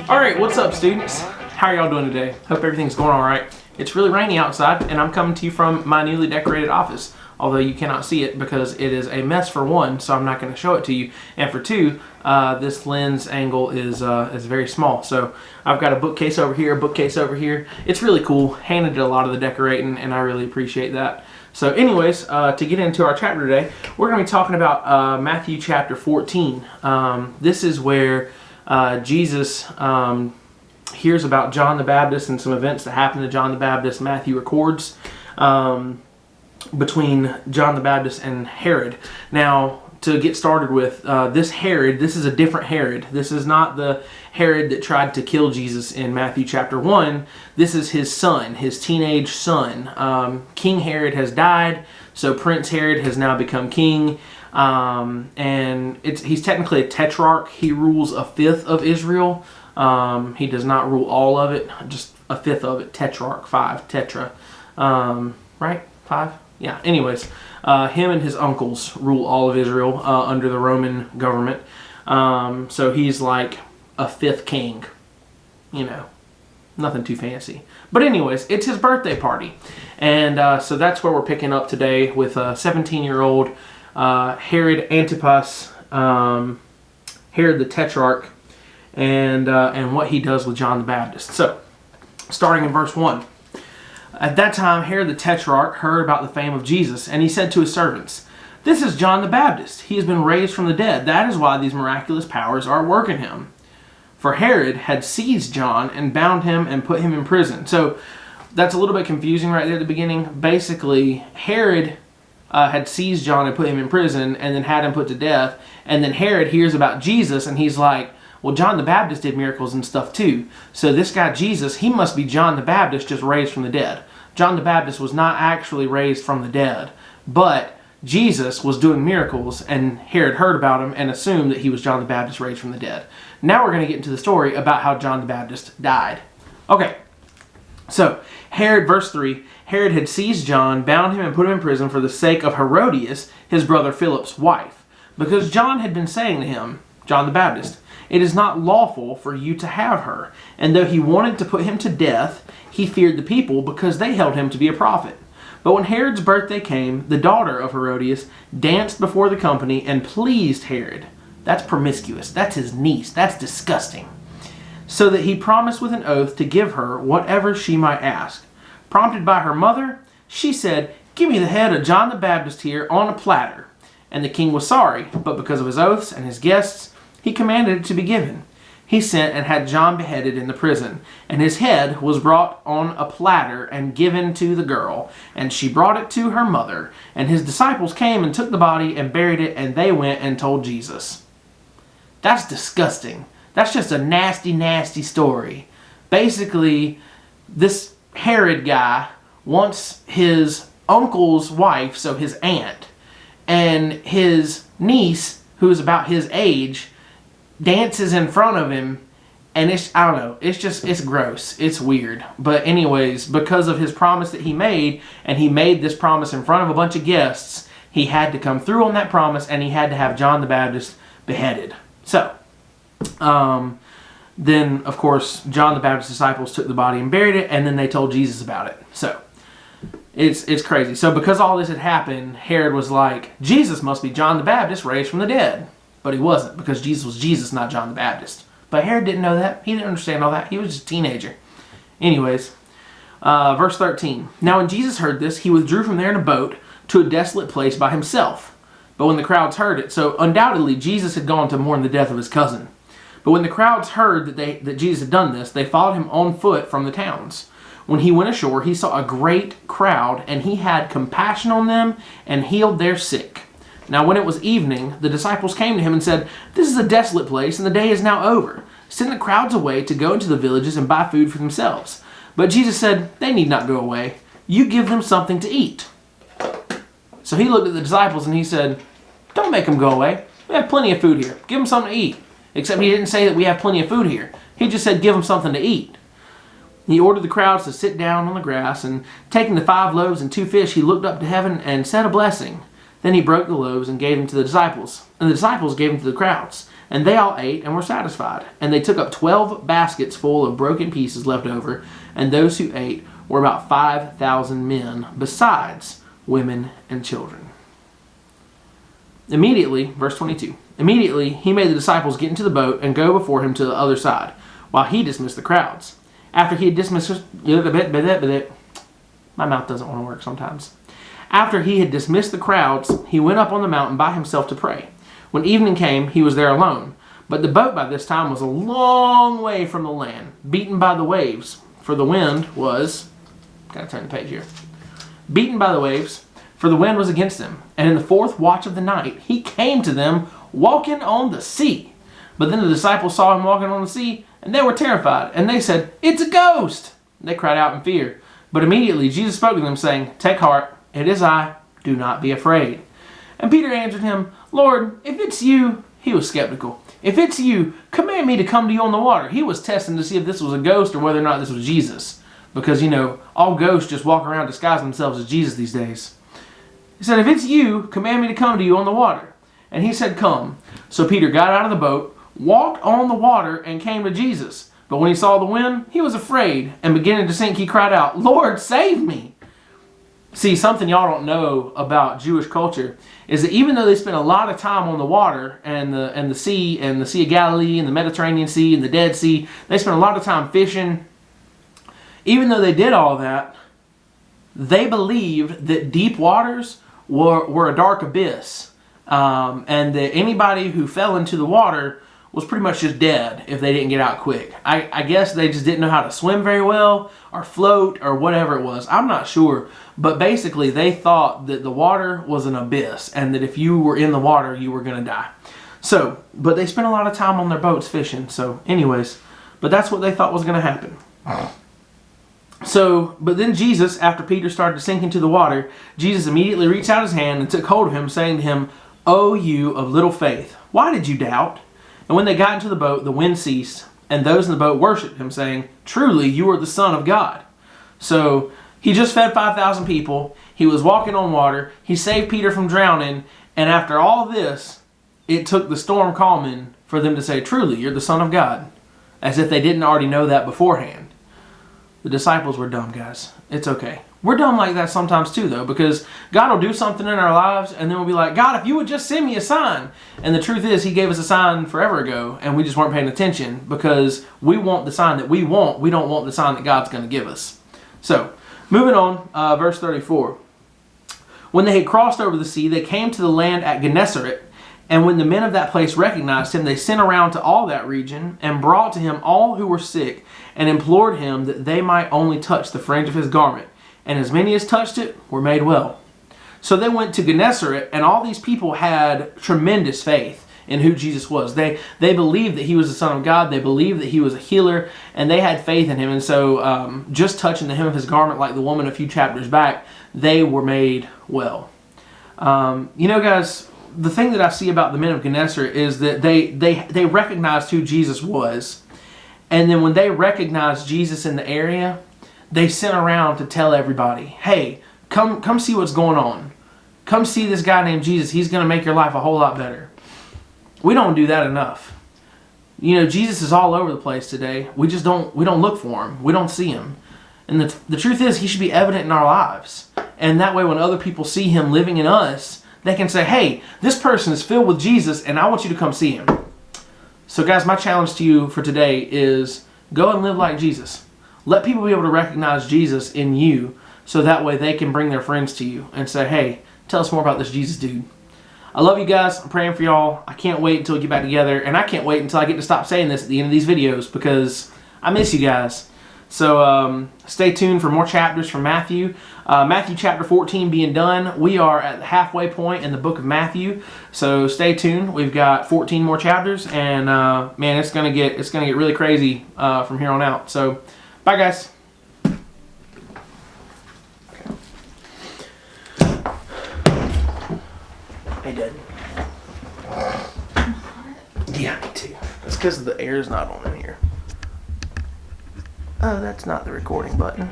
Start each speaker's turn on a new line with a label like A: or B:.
A: Alright, what's up students? How are y'all doing today? Hope everything's going alright. It's really rainy outside and I'm coming to you from my newly decorated office. Although you cannot see it because it is a mess for one, so I'm not going to show it to you. And for two, this lens angle is very small. So I've got a bookcase over here, a bookcase over here. It's really cool. Hannah did a lot of the decorating and I really appreciate that. So anyways, to get into our chapter today, we're going to be talking about Matthew chapter 14. This is where Jesus hears about John the Baptist and some events that happened to John the Baptist. Matthew records between John the Baptist and Herod. Now, to get started with, this Herod, this is a different Herod. This is not the Herod that tried to kill Jesus in Matthew chapter 1. This is his son, his teenage son. King Herod has died, so Prince Herod has now become king. And he's technically a tetrarch. He rules a fifth of Israel. He does not rule all of it, just a fifth of it. Tetrarch, 5, tetra. Right? 5? Yeah, anyways, him and his uncles rule all of Israel under the Roman government. So he's like a fifth king, you know, nothing too fancy. But anyways, it's his birthday party. And so that's where we're picking up today with a 17-year-old Herod Antipas, Herod the Tetrarch, and what he does with John the Baptist. So, starting in verse 1. At that time, Herod the Tetrarch heard about the fame of Jesus, and he said to his servants, "This is John the Baptist. He has been raised from the dead. That is why these miraculous powers are at work in him." For Herod had seized John and bound him and put him in prison. So, that's a little bit confusing right there at the beginning. Basically, Herod had seized John and put him in prison and then had him put to death. And then Herod hears about Jesus and he's like, well, John the Baptist did miracles and stuff too. So this guy Jesus, he must be John the Baptist just raised from the dead. John the Baptist was not actually raised from the dead, but Jesus was doing miracles and Herod heard about him and assumed that he was John the Baptist raised from the dead. Now we're going to get into the story about how John the Baptist died. Okay, so Herod, verse 3, Herod had seized John, bound him and put him in prison for the sake of Herodias, his brother Philip's wife, because John had been saying to him, John the Baptist, "It is not lawful for you to have her." And though he wanted to put him to death, he feared the people because they held him to be a prophet. But when Herod's birthday came, the daughter of Herodias danced before the company and pleased Herod. That's promiscuous. That's his niece. That's disgusting. So that he promised with an oath to give her whatever she might ask. Prompted by her mother, she said, "Give me the head of John the Baptist here on a platter." And the king was sorry, but because of his oaths and his guests, he commanded it to be given. He sent and had John beheaded in the prison, and his head was brought on a platter and given to the girl, and she brought it to her mother. And his disciples came and took the body and buried it, and they went and told Jesus. That's disgusting. That's just a nasty, nasty story. Basically, this Herod guy wants his uncle's wife, so his aunt, and his niece, who's about his age, dances in front of him, and I don't know, it's gross, it's weird. But anyways, because of his promise that he made, and he made this promise in front of a bunch of guests, he had to come through on that promise, and he had to have John the Baptist beheaded. So, then, of course, John the Baptist's disciples took the body and buried it, and then they told Jesus about it. So, it's crazy. So, because all this had happened, Herod was like, Jesus must be John the Baptist raised from the dead. But he wasn't, because Jesus was Jesus, not John the Baptist. But Herod didn't know that. He didn't understand all that. He was just a teenager. Anyways, verse 13. Now when Jesus heard this, he withdrew from there in a boat to a desolate place by himself. But when the crowds heard it, so undoubtedly Jesus had gone to mourn the death of his cousin. But when the crowds heard that Jesus had done this, they followed him on foot from the towns. When he went ashore, he saw a great crowd, and he had compassion on them and healed their sick. Now when it was evening, the disciples came to him and said, "This is a desolate place, and the day is now over. Send the crowds away to go into the villages and buy food for themselves." But Jesus said, "They need not go away. You give them something to eat." So he looked at the disciples and he said, "Don't make them go away. We have plenty of food here. Give them something to eat." Except he didn't say that we have plenty of food here. He just said, give them something to eat. He ordered the crowds to sit down on the grass, and taking the 5 loaves and 2 fish, he looked up to heaven and said a blessing. Then he broke the loaves and gave them to the disciples, and the disciples gave them to the crowds. And they all ate and were satisfied. And they took up 12 baskets full of broken pieces left over, and those who ate were about 5,000 men, besides women and children. Immediately, verse 22, immediately he made the disciples get into the boat and go before him to the other side, while he dismissed the crowds. After he had dismissed... My mouth doesn't want to work sometimes. After he had dismissed the crowds, he went up on the mountain by himself to pray. When evening came, he was there alone. But the boat by this time was a long way from the land, beaten by the waves, for the wind was... Gotta turn the page here. Beaten by the waves, for the wind was against them. And in the fourth watch of the night, he came to them walking on the sea. But then the disciples saw him walking on the sea, and they were terrified. And they said, "It's a ghost!" They cried out in fear. But immediately Jesus spoke to them, saying, "Take heart, it is I. Do not be afraid." And Peter answered him, "Lord, if it's you..." He was skeptical. "If it's you, command me to come to you on the water." He was testing to see if this was a ghost or whether or not this was Jesus. Because, all ghosts just walk around disguising themselves as Jesus these days. He said, "If it's you, command me to come to you on the water." And he said, "Come." So Peter got out of the boat, walked on the water, and came to Jesus. But when he saw the wind, he was afraid, and beginning to sink, he cried out, "Lord, save me!" See, something y'all don't know about Jewish culture is that even though they spent a lot of time on the water and the sea of Galilee and the Mediterranean Sea and the Dead Sea, they spent a lot of time fishing. Even though they did all that, they believed that deep waters were a dark abyss, and that anybody who fell into the water was pretty much just dead if they didn't get out quick. I guess they just didn't know how to swim very well or float or whatever it was. I'm not sure. But basically they thought that the water was an abyss and that if you were in the water, you were going to die. So, but they spent a lot of time on their boats fishing. So anyways, but that's what they thought was going to happen. So, but then Jesus, after Peter started to sink into the water, Jesus immediately reached out his hand and took hold of him, saying to him, "O you of little faith, why did you doubt?" And when they got into the boat, the wind ceased, and those in the boat worshipped him, saying, "Truly, you are the Son of God." So, he just fed 5,000 people. He was walking on water. He saved Peter from drowning. And after all this, it took the storm calming for them to say, "Truly, you're the Son of God." As if they didn't already know that beforehand. The disciples were dumb, guys. It's okay. We're dumb like that sometimes too, though, because God will do something in our lives, and then we'll be like, "God, if you would just send me a sign." And the truth is, he gave us a sign forever ago, and we just weren't paying attention because we want the sign that we want. We don't want the sign that God's going to give us. So, moving on, verse 34. When they had crossed over the sea, they came to the land at Gennesaret, and when the men of that place recognized him, they sent around to all that region and brought to him all who were sick and implored him that they might only touch the fringe of his garment. And as many as touched it were made well. So they went to Gennesaret, and all these people had tremendous faith in who Jesus was. They believed that he was the Son of God. They believed that he was a healer, and they had faith in him. And so just touching the hem of his garment, like the woman a few chapters back, they were made well. Guys, the thing that I see about the men of Gennesaret is that they recognized who Jesus was. And then when they recognized Jesus in the area, they sent around to tell everybody, "Hey, come see what's going on. Come see this guy named Jesus. He's going to make your life a whole lot better." We don't do that enough. Jesus is all over the place today. We don't look for him. We don't see him. And the truth is, he should be evident in our lives. And that way when other people see him living in us, they can say, "Hey, this person is filled with Jesus, and I want you to come see him." So guys, my challenge to you for today is go and live like Jesus. Let people be able to recognize Jesus in you so that way they can bring their friends to you and say, "Hey, tell us more about this Jesus dude." I love you guys. I'm praying for y'all. I can't wait until we get back together, and I can't wait until I get to stop saying this at the end of these videos because I miss you guys. So stay tuned for more chapters from Matthew. Matthew chapter 14 being done. We are at the halfway point in the book of Matthew. So stay tuned. We've got 14 more chapters, and man, it's gonna get really crazy from here on out. So bye, guys. Hey, Dad. Yeah, me too. It's because the air's not on in here. Oh, that's not the recording button.